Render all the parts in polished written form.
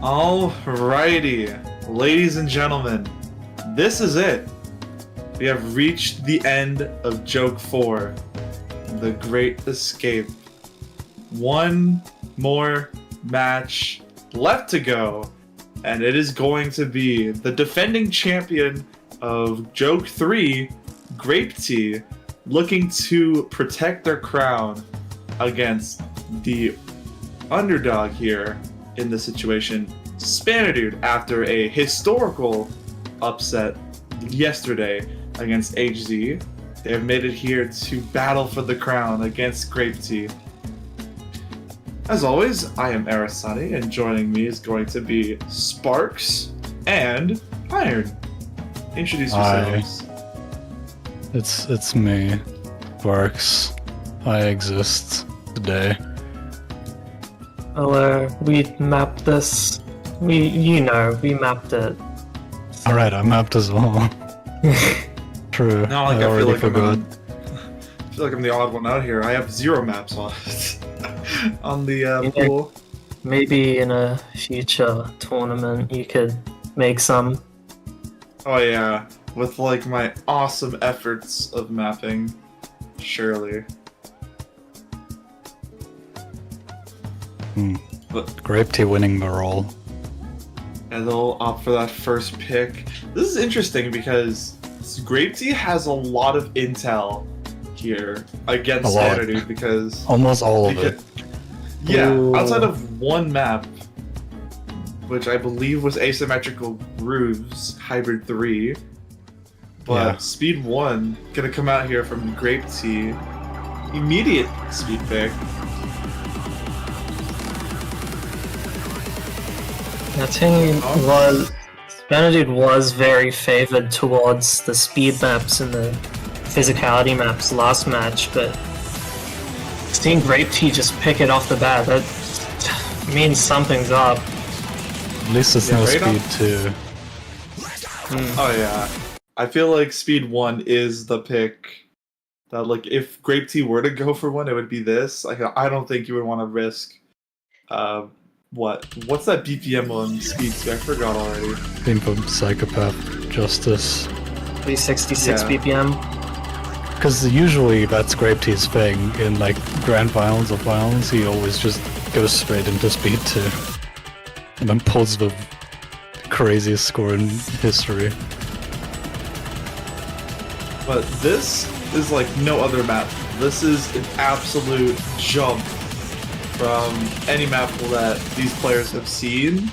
Alrighty, ladies and gentlemen, this is it. We have reached the end of JOKE4, the Great Escape. One more match left to go, and it is going to be the defending champion of JOKE3, Grape Tea, looking to protect their crown against the underdog here in the situation, Spanadude, after a historical upset yesterday against HZ. They have made it here to battle for the crown against Grape Tea. As always, I am Arasani, and joining me is going to be Sparxe and Iron. Introduce yourselves. It's me, Sparxe. I exist today. We mapped this. We mapped it. So. Alright, I mapped as well. True. No, like, I feel like I'm the odd one out here. I have 0 maps on on the pool. Maybe in a future tournament you could make some. Oh yeah, with like my awesome efforts of mapping, surely. But Grape Tea winning the role. And they'll opt for that first pick. This is interesting because Grape Tea has a lot of intel here against Spanadude because almost all of it. Yeah, Ooh. Outside of one map, which I believe was Asymmetrical Grooves Hybrid 3. But Yeah. Speed 1 gonna come out here from Grape Tea. Immediate speed pick. The thing was, Spanadude was very favored towards the speed maps and the physicality maps last match, but seeing Grape Tea just pick it off the bat, that means something's up. At least it's no speed 2. Oh yeah. I feel like Speed 1 is the pick that, like, if Grape Tea were to go for one, it would be this. Like, I don't think you would want to risk what's that BPM on Speed 2? I forgot already. Being from Psychopath Justice. 366 Yeah. BPM. Because usually that's Grape Tea's thing. In like Grand Finals or Finals, he always just goes straight into Speed 2. And then pulls the craziest score in history. But this is like no other map. This is an absolute jump from any map that these players have seen.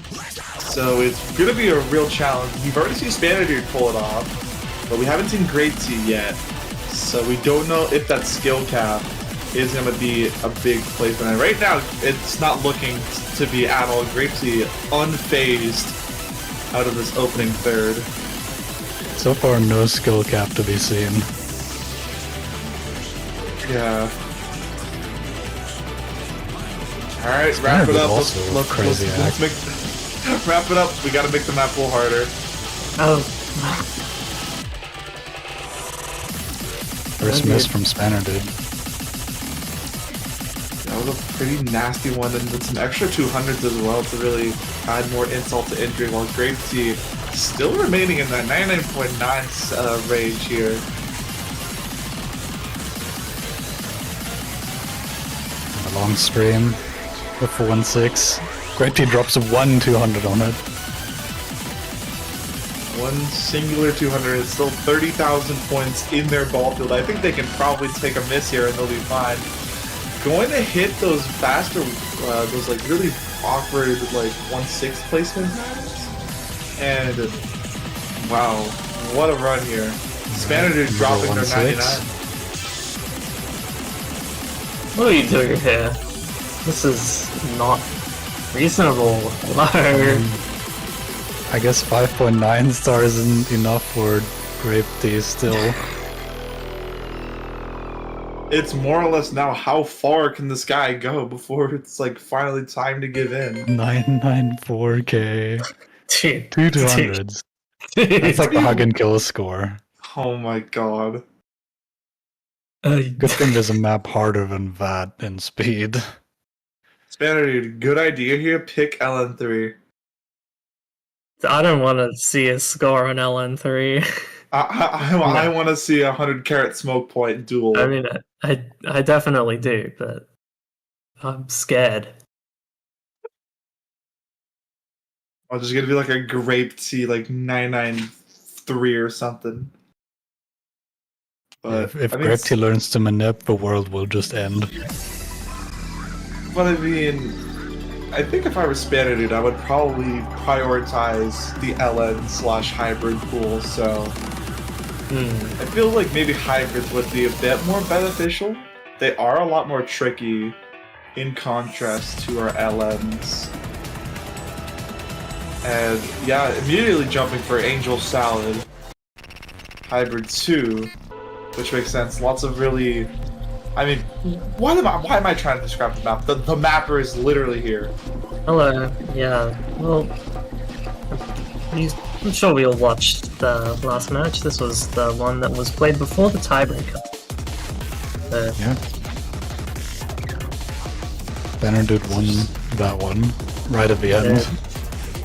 So it's going to be a real challenge. We've already seen Spanadude pull it off, but we haven't seen Grape Tea yet. So we don't know if that skill cap is going to be a big play for them. Right now, it's not looking to be at all. Grape Tea unfazed out of this opening third. So far, no skill cap to be seen. Yeah. Alright, wrap it up. Let's make wrap it up. We gotta make the map a little harder. Oh. First miss from Spanadude. That was a pretty nasty one, and with some extra 200s as well to really add more insult to injury, while Grape Tea still remaining in that 99.9 range here. A long stream. The 416. Grape Tea drops 1 200 on it. One singular 200 is still 30,000 points in their ball field. I think they can probably take a miss here and they'll be fine. Going to hit those faster, those like really awkward like 1/6 placement times. And wow, what a run here. Spanadude dropping their 99. What are you doing here? This is not reasonable. Hello. I guess 5.9 stars isn't enough for Grape Tea still. It's more or less now how far can this guy go before it's like finally time to give in. 994k. Dude. 200s. That's like the hug and kill score. Oh my god. Good thing there's a map harder than that in speed. Spanadude, good idea here. Pick LN3. I don't want to see a score on LN3. I want to see 100 carat smoke point duel. I mean, I definitely do, but I'm scared. I'm just gonna be like a grape tea, like 993 or something. But If I mean, Grepty learns to manip, the world will just end. but I mean, I think if I were Spaniard, I would probably prioritize the LN/hybrid pool. So I feel like maybe hybrids would be a bit more beneficial. They are a lot more tricky in contrast to our LNs. And yeah, immediately jumping for Angel Salad, Hybrid 2, which makes sense. Lots of really... I mean, why am I trying to describe the map? The mapper is literally here. Hello. Yeah. Well, I'm sure we all watched the last match. This was the one that was played before the tiebreaker. Yeah. Benedict won that one right at the end.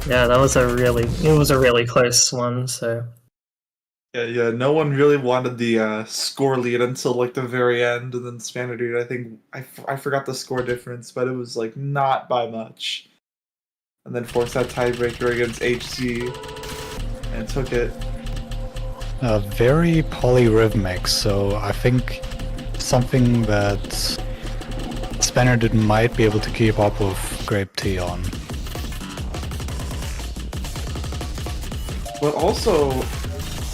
Yeah, that was it was a really close one. So Yeah. No one really wanted the score lead until like the very end, and then Spaniard, I think I forgot the score difference, but it was like not by much. And then forced that tiebreaker against HZ and took it. Very polyrhythmic, so I think something that Spaniard might be able to keep up with Grape Tea on. But also,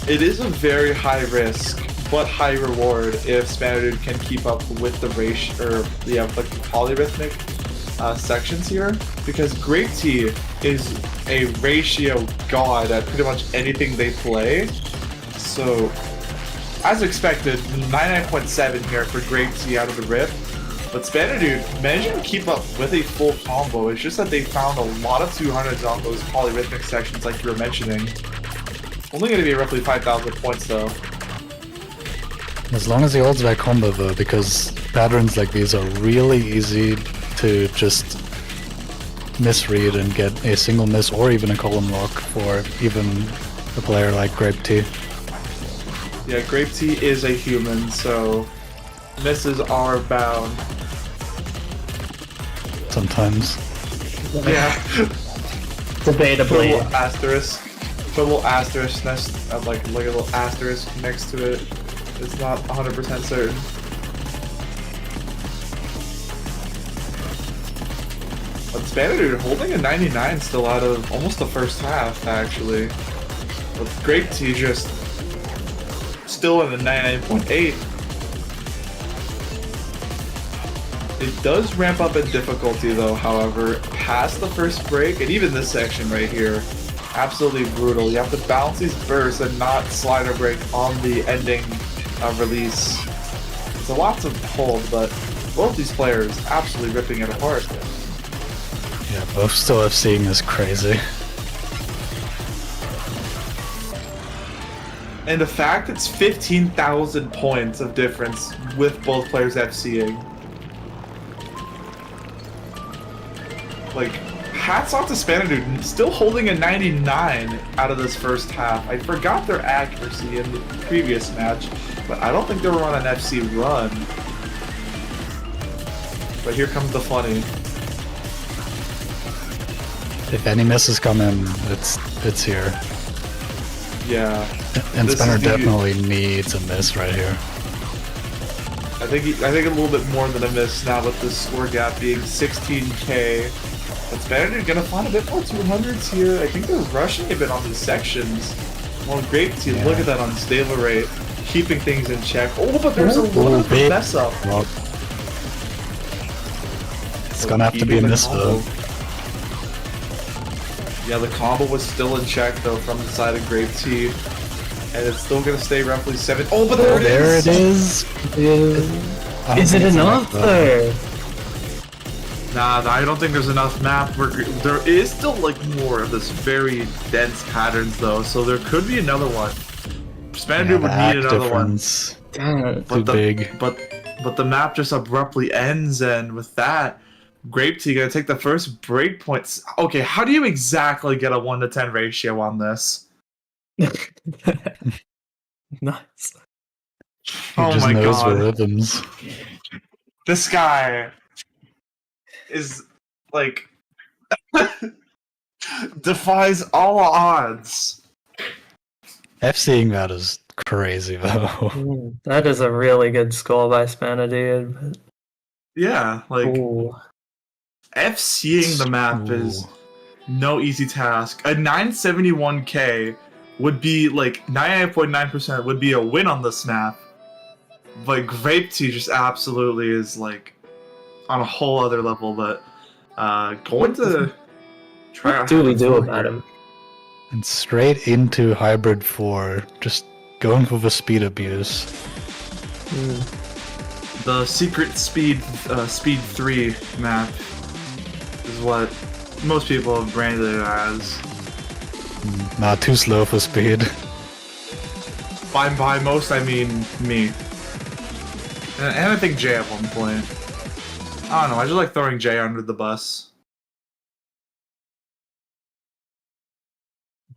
it is a very high risk but high reward if Spaniard can keep up with the ratio, or like the polyrhythmic sections here, because Grape Tea is a ratio god at pretty much anything they play. So, as expected, 99.7 here for Grape Tea out of the rip. But Spaniard managing to keep up with a full combo. It's just that they found a lot of 200s on those polyrhythmic sections like you were mentioning. Only going to be roughly 5,000 points though. As long as he holds that combo though, because patterns like these are really easy to just misread and get a single miss or even a column lock for even a player like Grape Tea. Yeah, Grape Tea is a human, so misses are bound. Sometimes. Yeah. debatably, Put a little asterisk. Put a little asterisk like a little asterisk next to it. It's not 100% certain. But Spaniard holding a 99 still out of almost the first half, actually. But Grape Tea just still in the 99.8. It does ramp up in difficulty though, however, past the first break, and even this section right here, absolutely brutal. You have to balance these bursts and not slider break on the ending release. It's a lot to hold, but both these players absolutely ripping it apart. Yeah, both still FCing is crazy. And the fact it's 15,000 points of difference with both players FCing. Like, hats off to Spaniard, still holding a 99 out of this first half. I forgot their accuracy in the previous match, but I don't think they were on an FC run. But here comes the funny. If any misses come in, it's here. Yeah. And This Spaniard is the- definitely needs a miss right here. I think a little bit more than a miss now with the score gap being 16k. But Spaniard gonna find a bit more 200s here. I think they're rushing a bit on these sections. Well, Grape Tea, look at that unstable rate, keeping things in check. Oh, but there's a little bit of mess up. Well, it's gonna have to be a miss though. Yeah, the combo was still in check though from the side of Grape Tea. And it's still gonna stay roughly 7. Oh, but there it is! Is it enough though? Nah, I don't think there's enough map. There is still like more of this very dense patterns though, so there could be another one. Spaniard would need another one. Dang it. Too big. But the map just abruptly ends, and with that, Grape Tea gonna take the first break points. Okay, how do you exactly get a 1-to-10 ratio on this? Nice. He Oh just my knows the god. rhythms. This guy is like defies all odds. FCing that is crazy though. That is a really good score by Spanadude. Yeah, like Ooh. FCing the map is no easy task. A 971k would be like 99.9% would be a win on this map. But Grape Tea just absolutely is like on a whole other level. But going to try. What do we do about him? And straight into Hybrid 4, just going for the speed abuse. The secret speed 3 map is what most people have branded it as. Nah, too slow for speed. By most, I mean me. And I think Jay at one point. I don't know, I just like throwing Jay under the bus.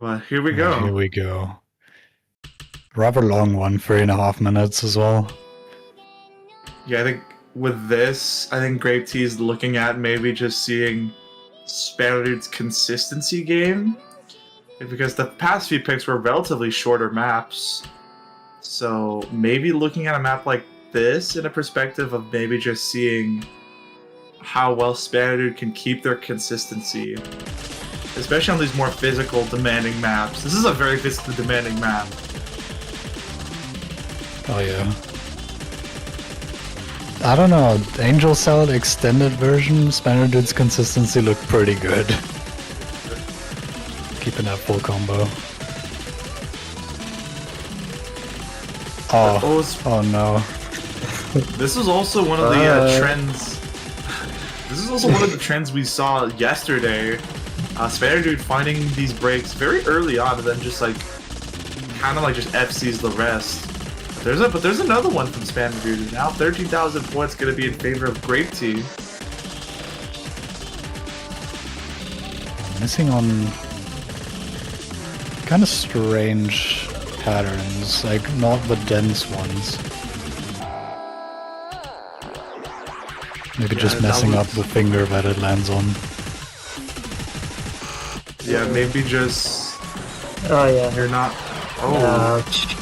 But here we go. Here we go. Rather long one, 3.5 minutes as well. Yeah, I think with this, I think Grape Tea is looking at maybe just seeing Spanadude's consistency game. Because the past few picks were relatively shorter maps. So maybe looking at a map like this in a perspective of maybe just seeing how well Spanadude can keep their consistency. Especially on these more physical demanding maps. This is a very physically demanding map. Oh yeah. I don't know, Angel Salad extended version, Spanadude's consistency looked pretty good. Keeping that full combo. Oh no. This was also one of the trends. This is also one of the trends we saw yesterday. Spanadude finding these breaks very early on, and then just like, kind of like just FCs the rest. But there's another one from Spanadude. Now 13,000 points gonna be in favor of Grape Tea. Missing on kind of strange patterns, like not the dense ones. Maybe just messing up the finger that it lands on. Yeah, maybe just. Oh yeah. You're not. Oh. Ouch.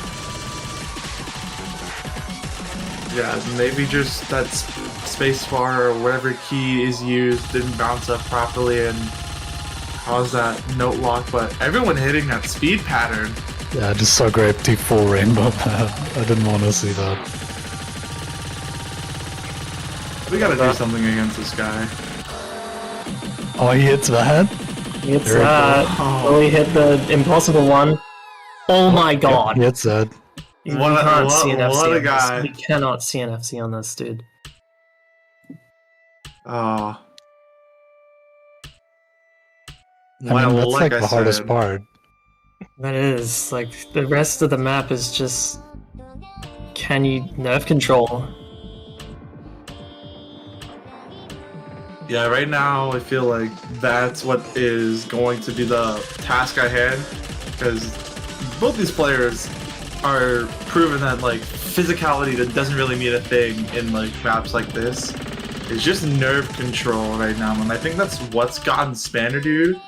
Yeah, maybe just that spacebar or whatever key is used didn't bounce up properly and caused that note lock. But everyone hitting that speed pattern. Yeah, I just saw Grape Tea full rainbow path. I didn't want to see that. We gotta do something against this guy. Oh, he hits that? He hits that. Oh, he hit the impossible one. Oh my god. He hits that. You can't see an FC what a on guy. this. You cannot see an FC on this, dude. Oh. I mean, that's like the hardest part. That is, like, the rest of the map is just... Can you nerf control? Yeah, right now I feel like that's what is going to be the task I had, because both these players are proven that like physicality that doesn't really mean a thing in like maps like this. It's just nerve control right now, and I think that's what's gotten Spanadude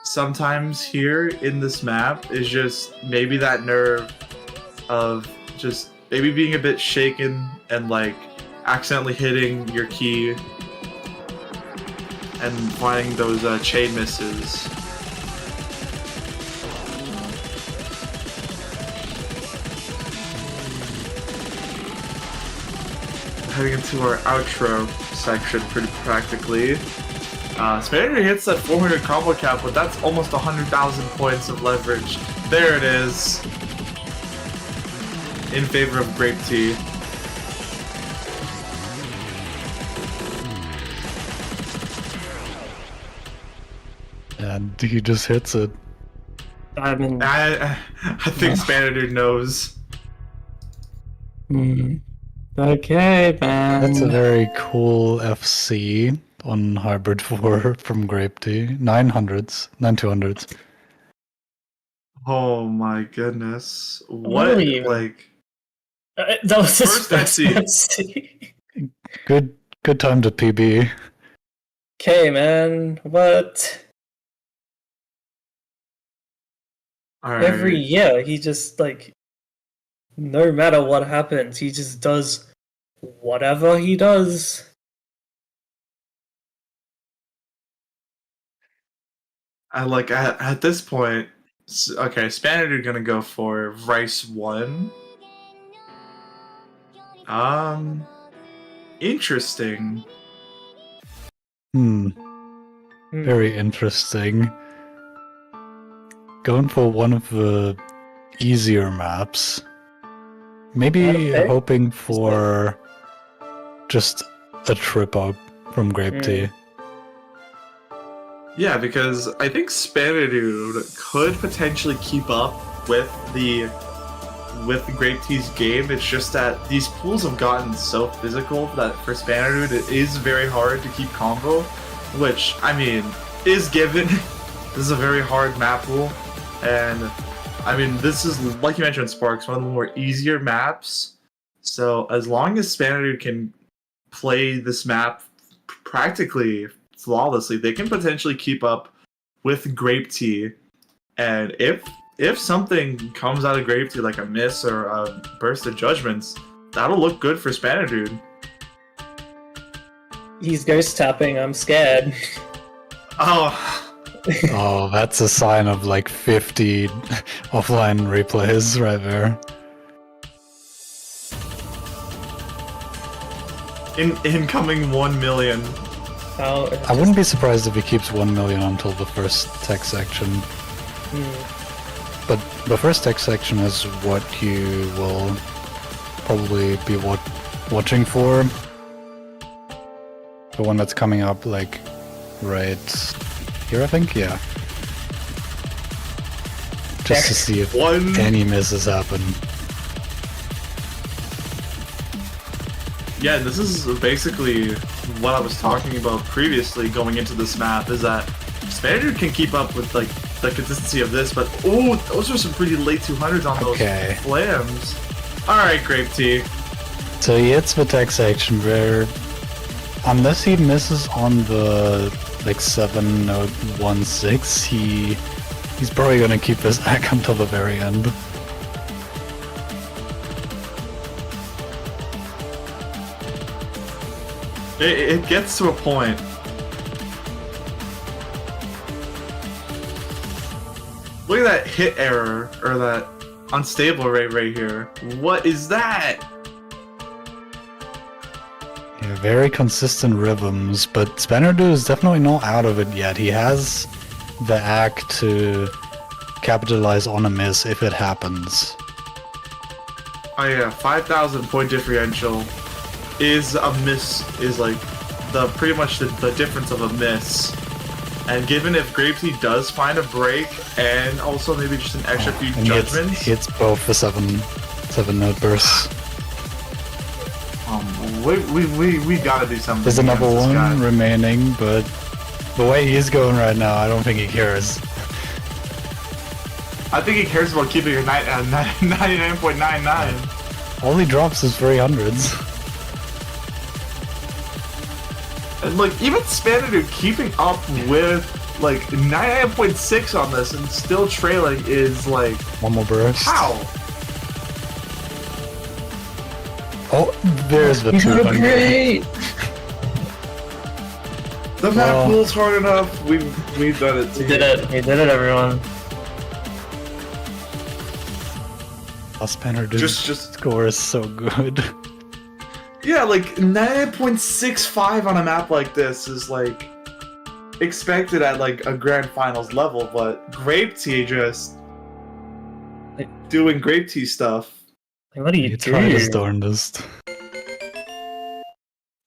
sometimes here in this map is just maybe that nerve of just maybe being a bit shaken and like accidentally hitting your key and finding those chain misses. Heading into our outro section pretty practically. Spanadude hits that 400 combo cap, but that's almost 100,000 points of leverage. There it is. In favor of Grape Tea. And he just hits it. I mean... I think Spanadude knows. Okay, man. That's a very cool FC. on Hybrid 4 from Grape Tea. 900s, 9200s. Oh my goodness. What are What, we even- like... That was his First first FC. FC. Good time to PB. Okay, man. What? Alright. Every year, he just, like, no matter what happens, he just does whatever he does. At this point, okay, Spaniard gonna go for Rice 1. Interesting. Very interesting. Going for one of the easier maps. Maybe Okay. hoping for just a trip up from Grape Tea. Yeah, because I think Spaniard could potentially keep up with the Grape Tea's game. It's just that these pools have gotten so physical that for Spaniard it is very hard to keep combo, which, I mean, is given. This is a very hard map pool, and I mean, this is, like you mentioned, Sparxe, one of the more easier maps. So as long as Spaniard can play this map practically flawlessly, they can potentially keep up with Grape Tea. And if something comes out of Grape Tea, like a miss or a burst of judgments, that'll look good for Spaniard. He's ghost tapping, I'm scared. Oh. Oh, that's a sign of like 50 offline replays right there. Incoming 1 million. I wouldn't be surprised if he keeps 1 million until the first tech section. But the first tech section is what you will probably be watching for. The one that's coming up, like, right here, I think? Yeah. Just to see if any misses happen. Yeah, this is basically what I was talking about previously going into this map, is that Spaniard can keep up with, like, the consistency of this, but oh, those are some pretty late 200s on those flams. Alright, Grape Tea. So he hits the tech section where, unless he misses on the like 7.16, he's probably gonna keep his act until the very end. It gets to a point. Look at that hit error, or that unstable rate right here. What is that? Yeah, very consistent rhythms, but Spaniard is definitely not out of it yet. He has the act to capitalize on a miss if it happens. Oh yeah, 5,000 point differential is a miss, is like pretty much the difference of a miss. And given if Grape Tea does find a break, and also maybe just an extra few judgments, hits both the 7-note bursts. We gotta do something. There's another one remaining, but the way he's going right now, I don't think he cares. I think he cares about keeping your 99.99. All he drops is 300s. And like, even Spaniard keeping up with like 99.6 on this and still trailing is like... One more burst. How? Oh, there's the 200. Great! The map pool's hard enough. We've done it too. We did it, everyone. Spaniard's score is so good. Yeah, like 9.65 on a map like this is like expected at like a Grand Finals level, but Grape Tea just doing Grape Tea stuff. What do you try his darndest.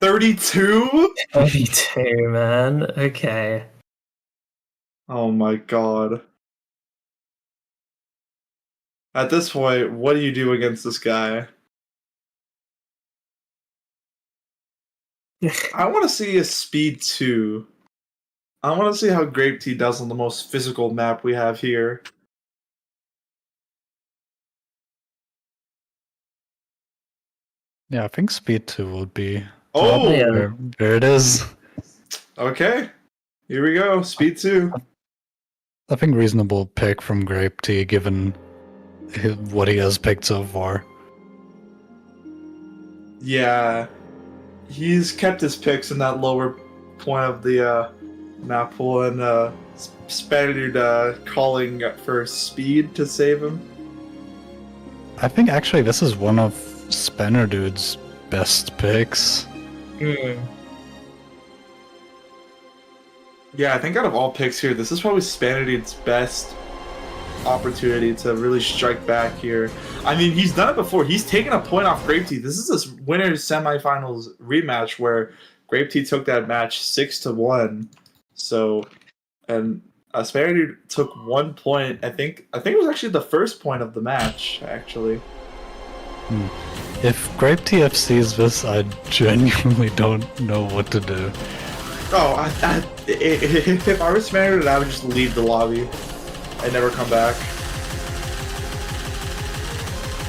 32? 32, man. Okay. Oh my god. At this point, what do you do against this guy? I want to see a speed 2. I want to see how Grape Tea does on the most physical map we have here. Yeah, I think speed 2 would be. Oh! Yeah. There it is. Okay. Here we go. Speed 2. I think reasonable pick from Grape Tea given what he has picked so far. Yeah. He's kept his picks in that lower point of the map pool, and Spaniard calling for speed to save him. I think actually this is one of Spanner Dude's best picks. Yeah, I think out of all picks here, this is probably Spaniard's best opportunity to really strike back here. I mean, he's done it before. He's taken a point off Grape Tea. This is this winner's semifinals rematch where Grape Tea took that match 6-1. So, and Spaniard took 1 point. I think it was actually the first point of the match, actually. If Grape Tea sees this, I genuinely don't know what to do. Oh, if I was Spaniard, I would just leave the lobby and never come back.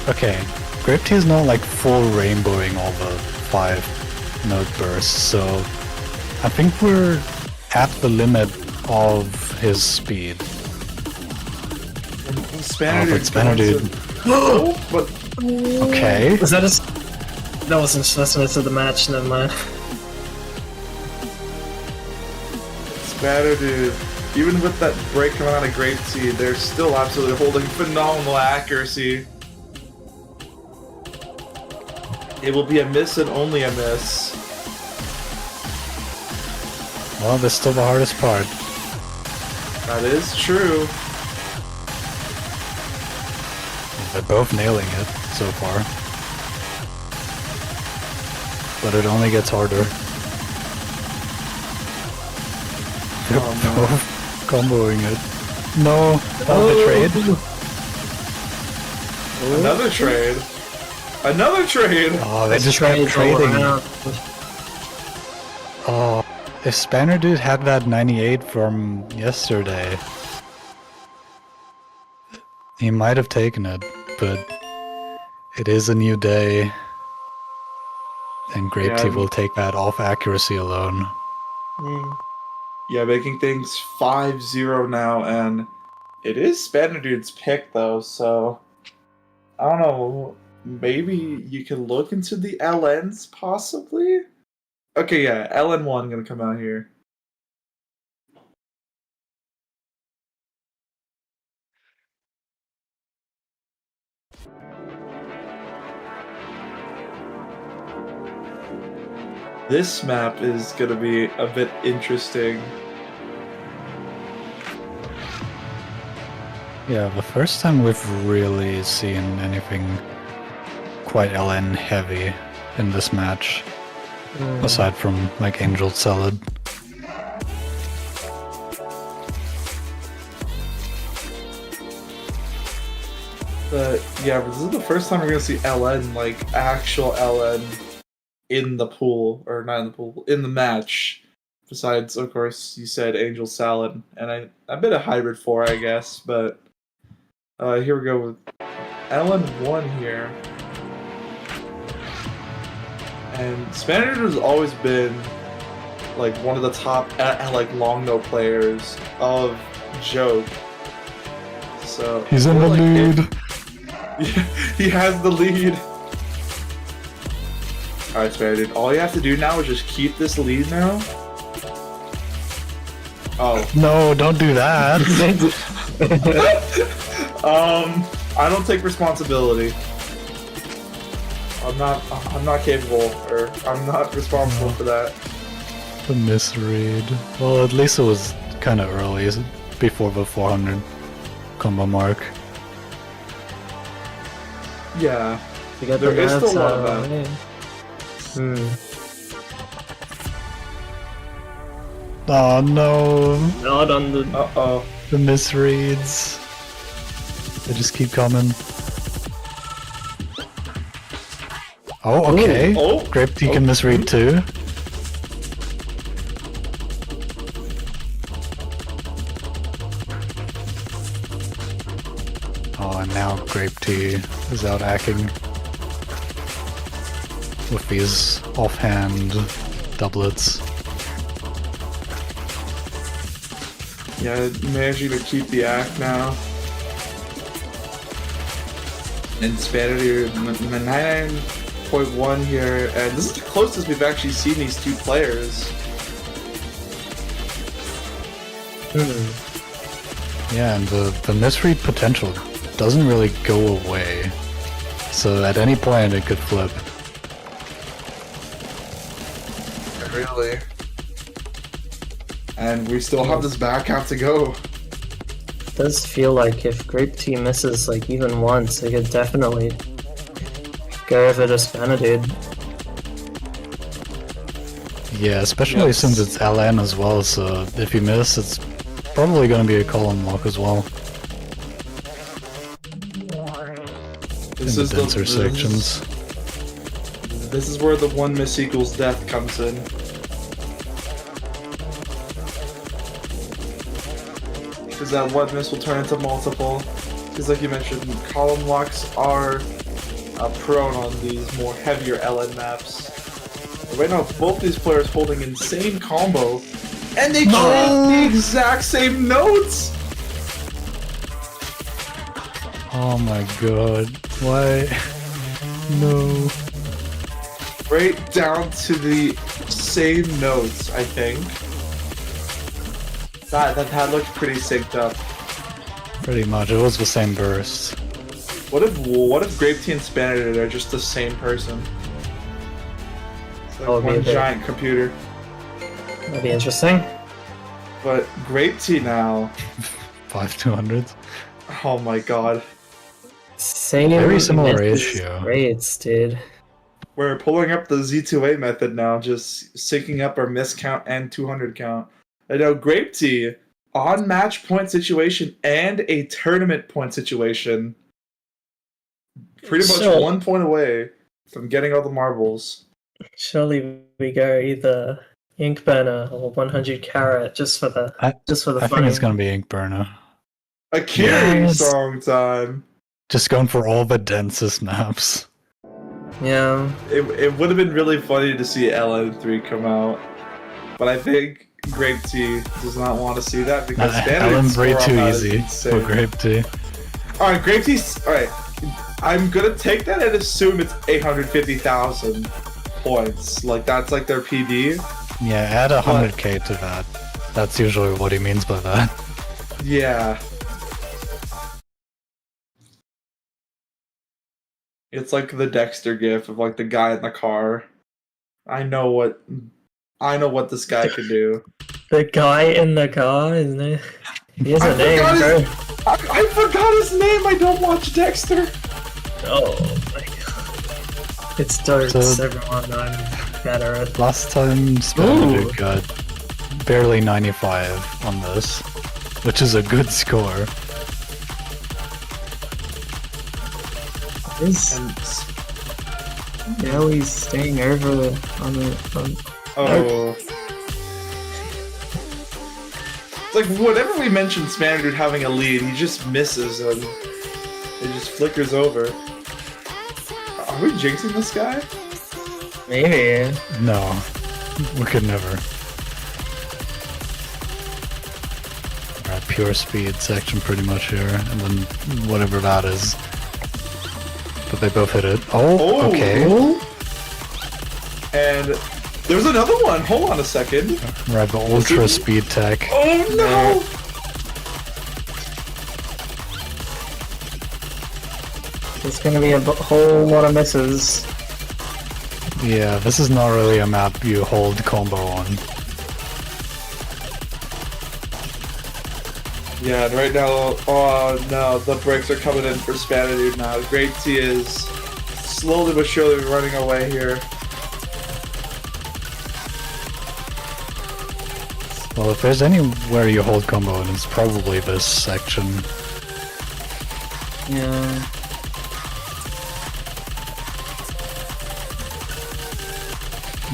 Okay, Grape Tea is not like full rainbowing all the 5 note bursts, so I think we're at the limit of his speed. Spanner Dude. But Okay. Was that that wasn't just of the match, never mind. Spanner Dude, even with that break coming out of Grape Tea, they're still absolutely holding phenomenal accuracy. It will be a miss and only a miss. Well, that's still the hardest part. That is true. They're both nailing it so far. But it only gets harder. They're both comboing it. No! The trade? Another trade. Another trade! Oh, they just kept trading. Oh, if Spanner Dude had that 98 from yesterday, he might have taken it, but it is a new day, and Grape Tea will take that off accuracy alone. Yeah, making things 5-0 now, and it is Spanner Dude's pick though, so I don't know. Maybe you can look into the LNs, possibly? Okay, yeah, LN1 gonna come out here. This map is gonna be a bit interesting. Yeah, the first time we've really seen anything quite LN heavy in this match, aside from like Angel Salad. But yeah, this is the first time we're gonna see LN, like actual LN in the pool, or not in the pool, in the match. Besides, of course, you said Angel Salad, and a bit of Hybrid 4, I guess, but here we go with LN1 here. And Spaniard has always been like one of the top like long no players of Joke. So He's in the lead. He has the lead. Alright, Spaniard, all you have to do now is just keep this lead now. Oh. No, don't do that. I don't take responsibility. I'm not capable, or I'm not responsible for that. The misread. Well, at least it was kind of early, before the 400 combo mark. Yeah. You got There the is still a lot maths, of that. Oh no! Not on the... Uh-oh. The misreads. They just keep coming. Oh, okay. Oh. Grape Tea can misread too. Oh, and now Grape Tea is out hacking with these offhand doublets. Yeah, managing to keep the act now. And Spaniard 99.1 here, and this is the closest we've actually seen these two players. Yeah, and the misread potential doesn't really go away. So at any point it could flip. Really? And we still have this back half to go. It does feel like if Grape Tea misses like even once, it could definitely go over to Spaniard. Yeah, especially since it's LN as well, so if you miss, it's probably going to be a column lock as well. This in is the denser sections. This is where the one miss equals death comes in. Because that one miss will turn into multiple. Because like you mentioned, column locks are prone on these more heavier LN maps. But right now, both these players holding insane combo, and they create the exact same notes! Oh my god, why? No. Right down to the same notes, I think. That looked pretty synced up. Pretty much, it was the same burst. What if Grape Tea and Spaniard are just the same person? It's like one giant computer. That'd be interesting. But Grape Tea now. 5/200s. Oh my god. Same. Very similar ratio. Rates, dude. We're pulling up the Z2A method now, just syncing up our miss count and 200 count. I know Grape Tea on match point situation and a tournament point situation. Pretty much 1 point away from getting all the marbles. Surely we go either Ink Burner or 100 Carat just for the I think it's gonna be Ink Burner. Akiri song time. Just going for all the densest maps. Yeah. It would have been really funny to see LN3 come out, but I think Grape Tea does not want to see that because LN's way too easy for Grape Tea. All right, Grape Tea. All right, I'm gonna take that and assume it's 850,000 points. Like that's like their PD. Yeah, add 100k to that. That's usually what he means by that. Yeah. It's like the Dexter gif of like the guy in the car. I know what this guy can do. The guy in the car, isn't it? He has a name, bro. I forgot his name. I don't watch Dexter. Oh my god. It's dope. Everyone I'm better at. Last time Spaniard got barely 95 on this, which is a good score. Now he's staying over on the. Oh. It's like whenever we mention Spaniard having a lead, he just misses and it just flickers over. Are we jinxing this guy? Maybe. No, we could never. Alright, pure speed section pretty much here, and then whatever that is. But they both hit it. Oh, okay. And there's another one. Hold on a second. Right, the ultra speed tech. Oh no! There's gonna be a whole lot of misses. Yeah, this is not really a map you hold combo on. Yeah, and right now, oh no, the breaks are coming in for Spaniard now. Grape Tea is slowly but surely running away here. Well, if there's anywhere you hold combo, then it's probably this section. Yeah.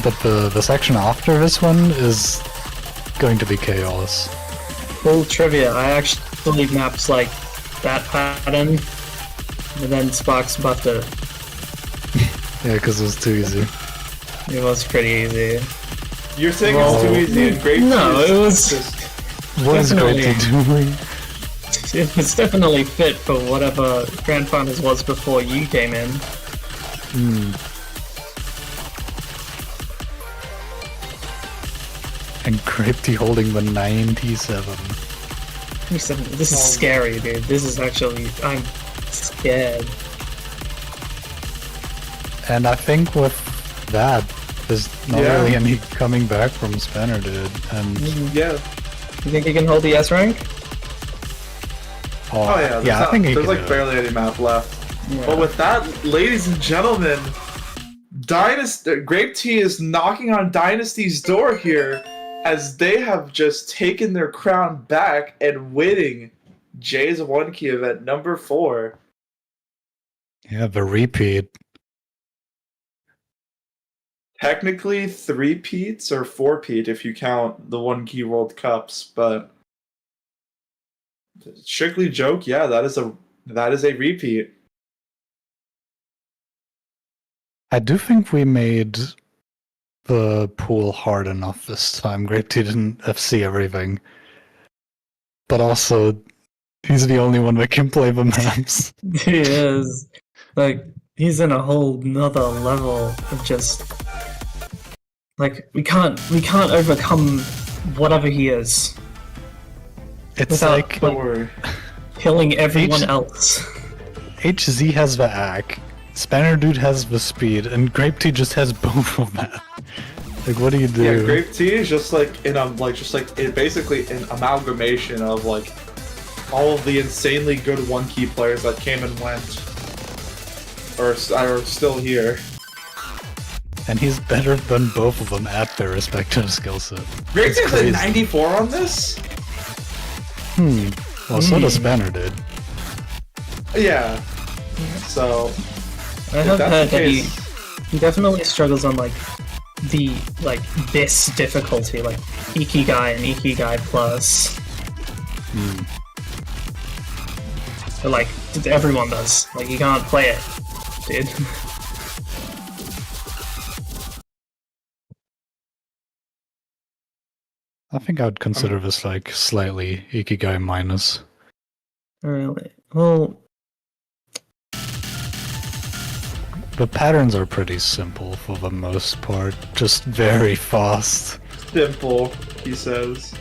But the section after this one is going to be chaos. Full trivia, I actually maps like that pattern And then Sparxe buffed it. Yeah, because it was too easy. It was pretty easy. You're saying it's too easy and Grape No, Tea it was. What is Grape Tea doing? It was definitely fit for whatever Grand Finals was before you came in. And Grape Tea holding the 97. This is scary, dude. This is actually... I'm scared. And I think with that, there's not Yeah. really any coming back from Spanner, dude. And Yeah. You think he can hold the S rank? Oh yeah. I think he there's can like do it. barely any map left. Yeah. But with that, ladies and gentlemen, Grape Tea is knocking on Dynasty's door here, as they have just taken their crown back and winning Jay's 1-key event number 4. Yeah, the repeat. Technically 3-peats or 4-peat if you count the 1-key World Cups, but strictly joke, yeah, that is a repeat. I do think we made the pool hard enough this time. Grape Tea didn't FC everything. But also, he's the only one that can play the maps. He is. Like, he's in a whole nother level of just... Like, we can't overcome whatever he is. It's Without, like Don't worry. killing everyone else. HZ has the ACK, Spanner Dude has the speed, and Grape Tea just has both of that. Like, what do you do? Yeah, Grape Tea is just like basically an amalgamation of like all of the insanely good 1-key players that came and went, or are still here. And he's better than both of them at their respective skill set. Grape It's Tea has a crazy. 94 on this. Well, so does Spanner Dude. Yeah. So I if have that's heard the that case, he definitely struggles on like this difficulty, like Ikigai and Ikigai Plus. But like everyone does. Like you can't play it, dude. I think I would consider this like slightly Ikigai minus. Really? Well, The patterns are pretty simple for the most part, just very fast. simple, he says.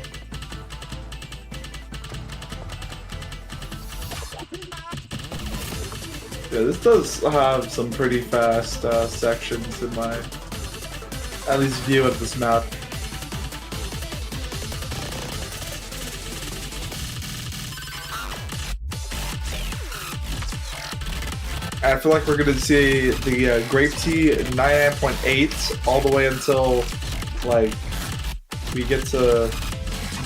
Yeah, this does have some pretty fast sections in my at least view of this map. I feel like we're gonna see the Grape Tea 99.8 all the way until like we get to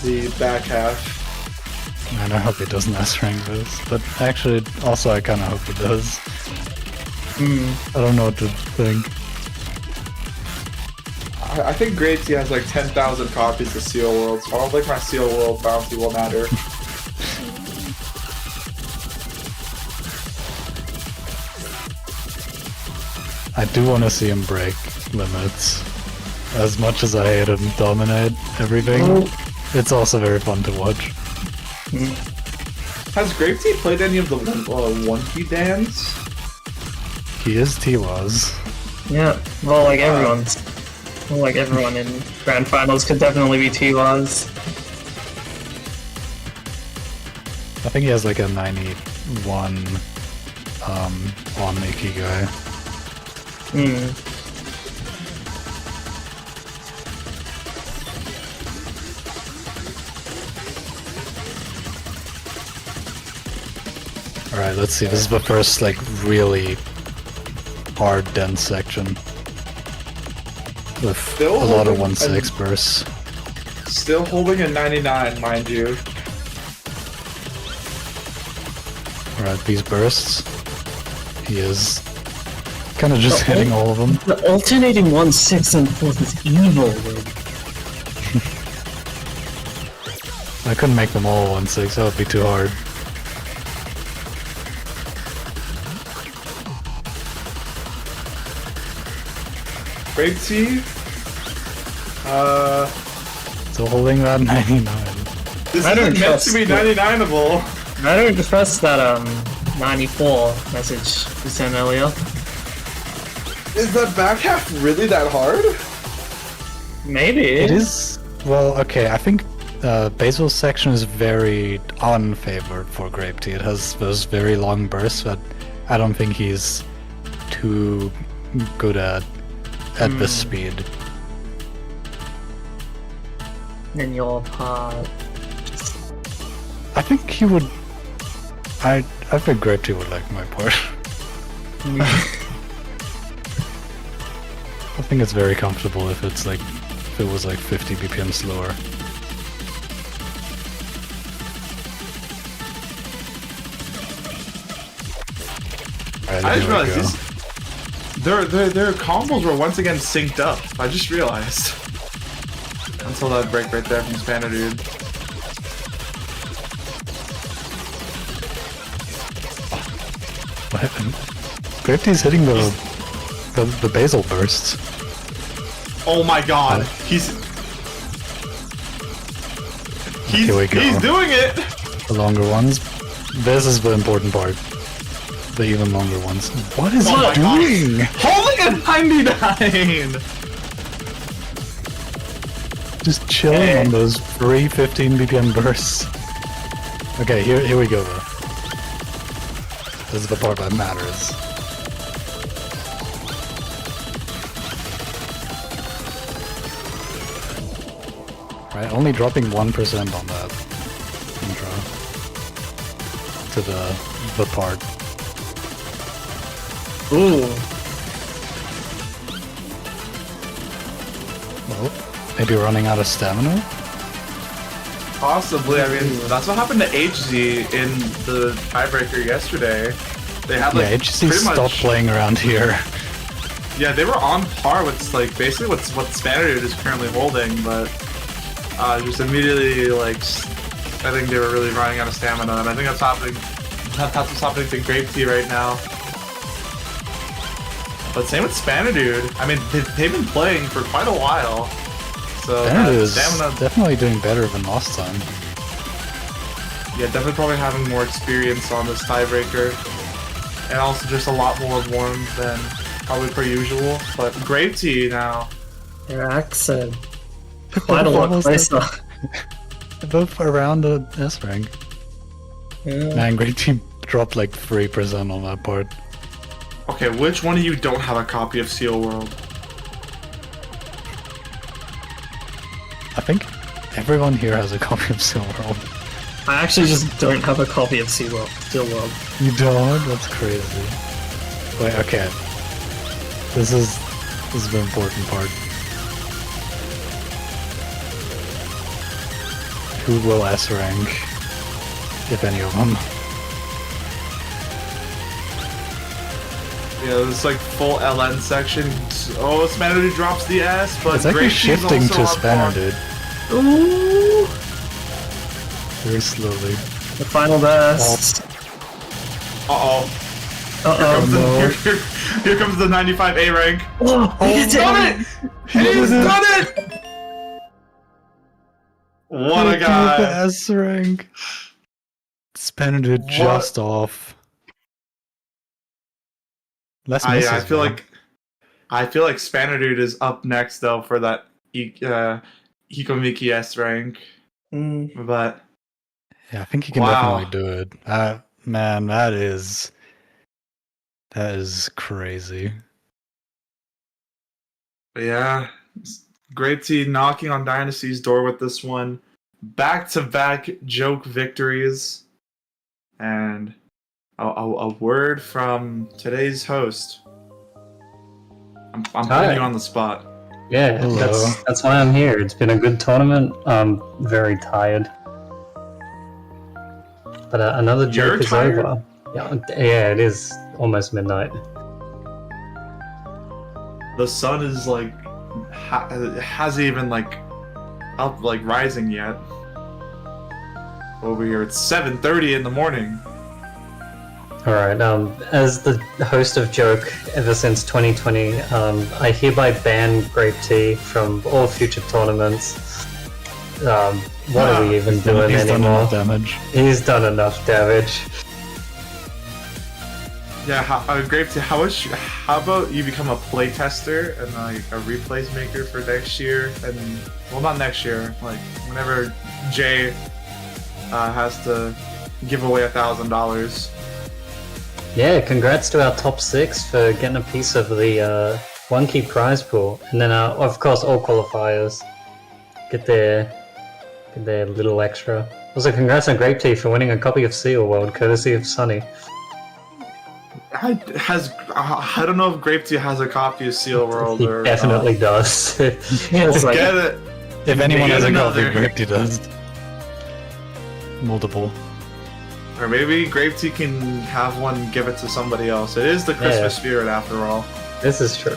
the back half. Man, I hope he doesn't S-rank this, but actually, also I kind of hope he does. I don't know what to think. I think Grape Tea has like 10,000 copies of Seal World, so I don't think my Seal World bounty will matter. I do want to see him break limits. As much as I hate him dominate everything, it's also very fun to watch. Has Grape Tea played any of the 1-key dance? He is T-Waz. yeah. Well, like everyone's. Well, like everyone in Grand Finals could definitely be T-Waz. I think he has like a 91 on Ikigai. Alright, let's see. This is the first, like, really hard, dense section. With Still a lot of holding 1-6 bursts. Still holding a 99, mind you. Alright, these bursts. He is kind of just hitting all of them. The alternating 1-6 and 4th is evil, dude. I couldn't make them all 1-6, that would be too hard. Grape Tea. So holding that 99. This I don't isn't meant to be trust 99able. I don't trust that 94 message you sent earlier. Is that back half really that hard? Maybe. It is. Well, okay, I think Basil's section is very unfavored for Grape Tea. It has those very long bursts that I don't think he's too good at this speed. In your part. I think he would. I think Grape Tea would like my part. I think it's very comfortable if it's like if it was like 50 BPM slower. Alright, I just here we realized go. their combos were once again synced up. I just realized. Until that break right there from Spanner Dude. What happened? Grape Tea's hitting the Basil bursts. Oh my god. He's Here we go. he's doing it! The longer ones. This is the important part. The even longer ones. What is Oh he my God. doing? Holding a 99! Just chilling on those free 15 BPM bursts. Okay, here we go though. This is the part that matters. Right, only dropping 1% on that intro. To the part. Ooh. Well, maybe running out of stamina? Possibly, I mean, that's what happened to HZ in the tiebreaker yesterday. They had like Yeah, HC pretty stopped much, playing around here. yeah, they were on par with like basically what Spanner Dude is currently holding, but just immediately like I think they were really running out of stamina, and I think that's happening. That's what's happening to Grape Tea right now. But same with Spanner Dude. I mean, they've been playing for quite a while, so Spanner is stamina. definitely doing better than last time. Yeah, definitely probably having more experience on this tiebreaker. And also just a lot more warm than probably per usual. But Grape Tea now. Your accent. Quite a lot Almost closer. Both around the S rank. Yeah. Man, Grape Tea dropped like 3% on that part. Okay, which one of you don't have a copy of Seal World? I think everyone here has a copy of Seal World. I actually just don't have a copy of Steel World. You don't? That's crazy. Wait, okay. This is the important part. Who will S rank? If any of them. Yeah, this like full LN section. Oh, Spanner Dude drops the S, but It's actually Grape Tea's shifting also to on Spanner, par. dude. Ooh! Very slowly. The final burst. Uh-oh. Uh-oh. Here comes the 95 A rank. Oh, He's done it! He's done it! What a The guy. S rank. Spanner dude just off. Less misses, I feel man. like Spanner Dude is up next though for that Hikomiki S rank. But Yeah, I think he can Wow. definitely do it. Man, that is crazy. yeah, Grape Tea knocking on Dynasty's door with this one. Back-to-back joke victories. And a word from today's host. I'm putting you on the spot. Yeah, Hello. that's why I'm here. It's been a good tournament. I'm very tired. But another You're joke is tired? over. Yeah, it is almost midnight. The sun is like hasn't even like up like rising yet. Over here it's 7:30 in the morning. Alright, as the host of Joke ever since 2020, I hereby ban Grape Tea from all future tournaments. What are we even doing He's done anymore? enough damage. He's done enough damage. Yeah, Grape Tea, how about you become a playtester and like a replays maker for next year? And well, not next year, like whenever Jay has to give away $1,000. Yeah, congrats to our top 6 for getting a piece of the one key prize pool. And then, of course, all qualifiers get their little extra. Also, congrats on Grape Tea for winning a copy of Seal World, courtesy of Sunny. I don't know if Grape Tea has a copy of Seal World He or definitely does. It's like, Get it. If anyone Get has a copy, another. Grape Tea does. Multiple. Or maybe Grape Tea can have one, give it to somebody else. It is the Christmas spirit after all. This is true.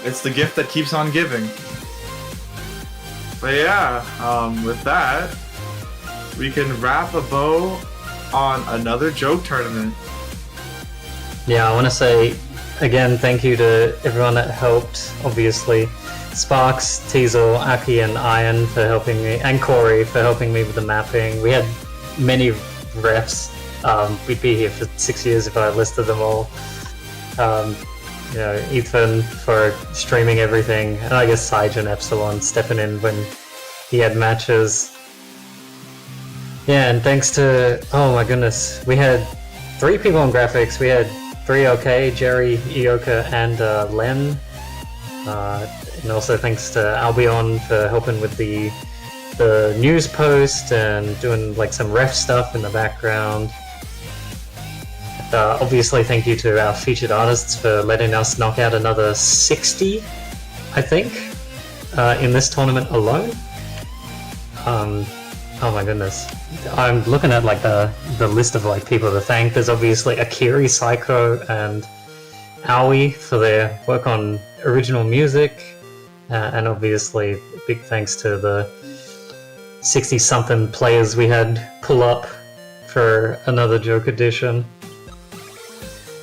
It's the gift that keeps on giving. But yeah, with that, we can wrap a bow on another joke tournament. Yeah, I want to say again thank you to everyone that helped. Obviously, Sparxe, Teasel, Aki, and Iron for helping me, and Corey for helping me with the mapping. We had many refs. We'd be here for 6 years if I listed them all. You know, Ethan for streaming everything, and I guess Sage and Epsilon stepping in when he had matches. Yeah, and thanks to, oh my goodness, we had 3 people on graphics. We had 3 OK, Jerry, Ioka, and Len. And also thanks to Albion for helping with the news post and doing like some ref stuff in the background. Obviously, thank you to our featured artists for letting us knock out another 60, I think, in this tournament alone. Oh my goodness. I'm looking at like the list of like people to thank. There's obviously Akiri, Psycho, and Aoi for their work on original music. And obviously, big thanks to the 60-something players we had pull up for another Joke edition.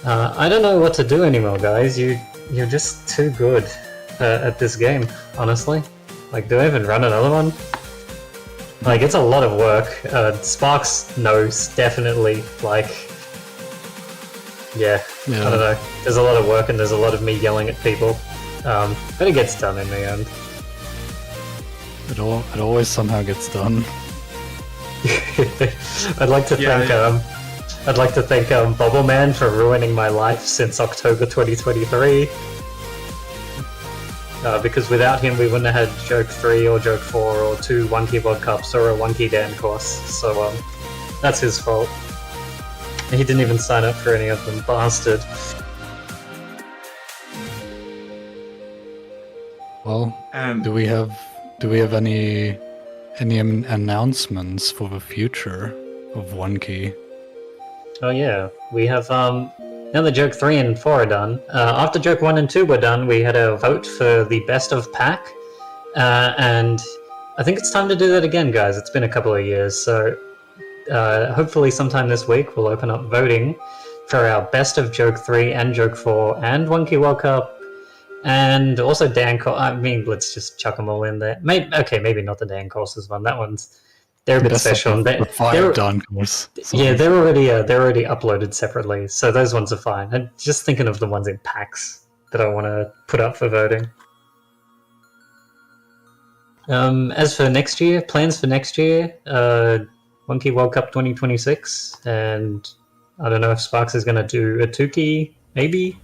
I don't know what to do anymore, guys. You're just too good at this game, honestly. Like, do I even run another one? Like, it's a lot of work. Sparxe knows, definitely. Like, yeah, I don't know. There's a lot of work and there's a lot of me yelling at people. But it gets done in the end. It always somehow gets done. I'd like to thank Bubble Man for ruining my life since October 2023. Because without him, we wouldn't have had Joke 3 or Joke 4 or 2 One Key World Cups or a One Key Dan course. So that's his fault. He didn't even sign up for any of them, bastard. Well, And do we have any announcements for the future of One Key? Oh yeah, we have now that Joke 3 and 4 are done. After Joke 1 and 2 were done, we had a vote for the best of pack, and I think it's time to do that again, guys. It's been a couple of years, so hopefully sometime this week we'll open up voting for our best of Joke 3 and Joke 4 and One Key World Cup, and also Dan. I mean, let's just chuck them all in there. Maybe not the Dan courses one. That one's they're a bit special. They're done course. Yeah, they're already uploaded separately, so those ones are fine. I'm just thinking of the ones in packs that I want to put up for voting. As for next year, plans for next year, One Key World Cup 2026, and I don't know if Sparxe is going to do a 2-key, maybe?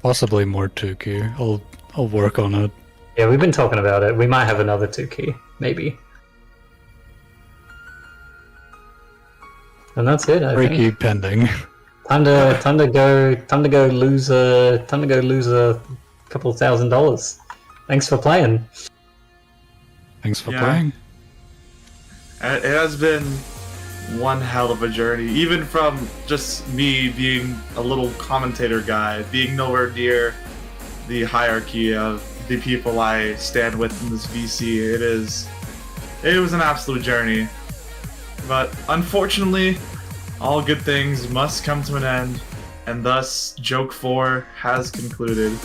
Possibly more 2-key. I'll work on it. Yeah, we've been talking about it. We might have another 2-key, maybe. And that's it. I think. 3-key pending. Time to go lose a couple $1,000. Thanks for playing. Thanks for playing. it has been one hell of a journey, even from just me being a little commentator guy, being nowhere near the hierarchy of the people I stand with in this VC. It was an absolute journey, but unfortunately All good things must come to an end, and thus Joke 4 has concluded.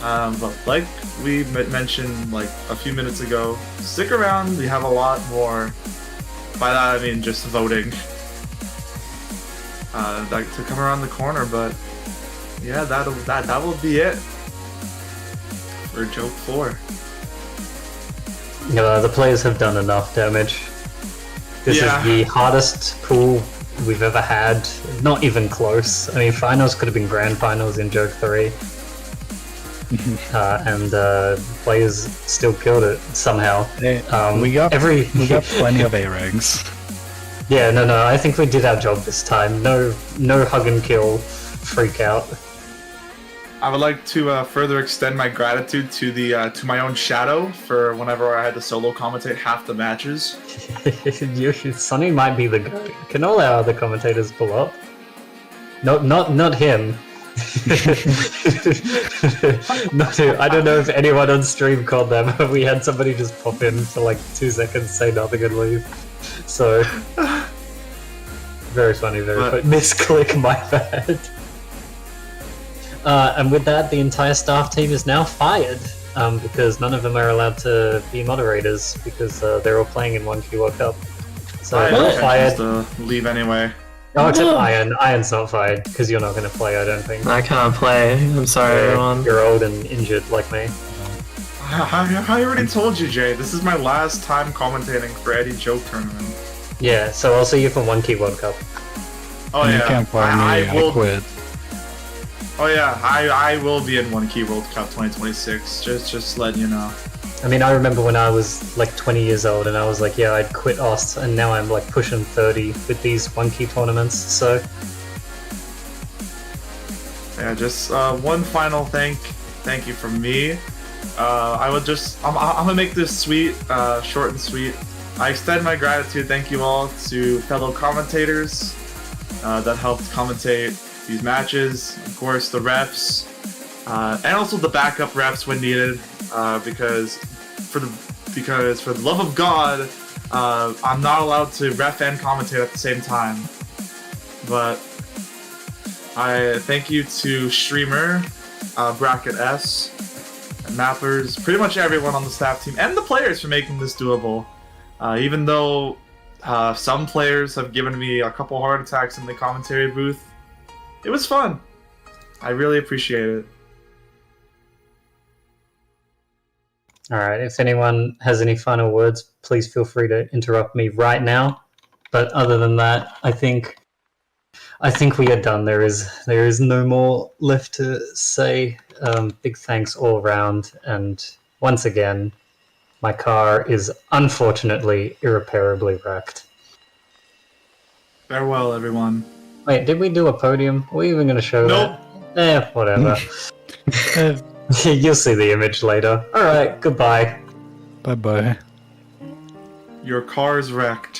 But like we mentioned like a few minutes ago, stick around, we have a lot more. By that I mean just voting. To come around the corner, but yeah, that will be it for Joke 4. The players have done enough damage. This is the hardest pool we've ever had. Not even close. I mean, finals could have been grand finals in Joke 3. And players still killed it somehow. We got plenty of A ranks. Yeah, no, I think we did our job this time. No hug and kill freak out. I would like to further extend my gratitude to my own shadow for whenever I had to solo commentate half the matches. Sonny might be the goat. Can all our other commentators pull up? Not him. Not him. I don't know if anyone on stream called them. We had somebody just pop in for like 2 seconds, say nothing and leave. So very funny, funny. Misclick, my bad. And with that, the entire staff team is now fired because none of them are allowed to be moderators because they're all playing in 1Q World Cup. So they're fired. To leave anyway. Oh, except Iron. Iron's not fired because you're not going to play, I don't think. I can't play. I'm sorry, everyone. You're old and injured like me. I already told you, Jay. This is my last time commentating for any Joke tournament. Yeah, so I'll see you for 1Q World Cup. Oh You yeah, can't play me. I quit. Oh yeah, I will be in 1Q World Cup 2026. Just letting you know. I mean, I remember when I was like 20 years old and I was like, yeah, I'd quit OS, and now I'm like pushing 30 with these 1Q tournaments, so... Yeah, just one final thank you from me. I'm gonna make this sweet, short and sweet. I extend my gratitude, thank you all, to fellow commentators that helped commentate these matches. Of course, the refs, and also the backup refs when needed, because for the love of God, I'm not allowed to ref and commentate at the same time. But I thank you to Streamer, Bracket S, and Mappers, pretty much everyone on the staff team, and the players for making this doable. Even though some players have given me a couple heart attacks in the commentary booth, it was fun. I really appreciate it. Alright, if anyone has any final words, please feel free to interrupt me right now. But other than that, I think we are done. There is no more left to say. Big thanks all around, and once again, my car is unfortunately irreparably wrecked. Farewell, everyone. Wait, did we do a podium? Are we even going to show Nope. that? Whatever. You'll see the image later. Alright, goodbye. Bye-bye. Your car is wrecked.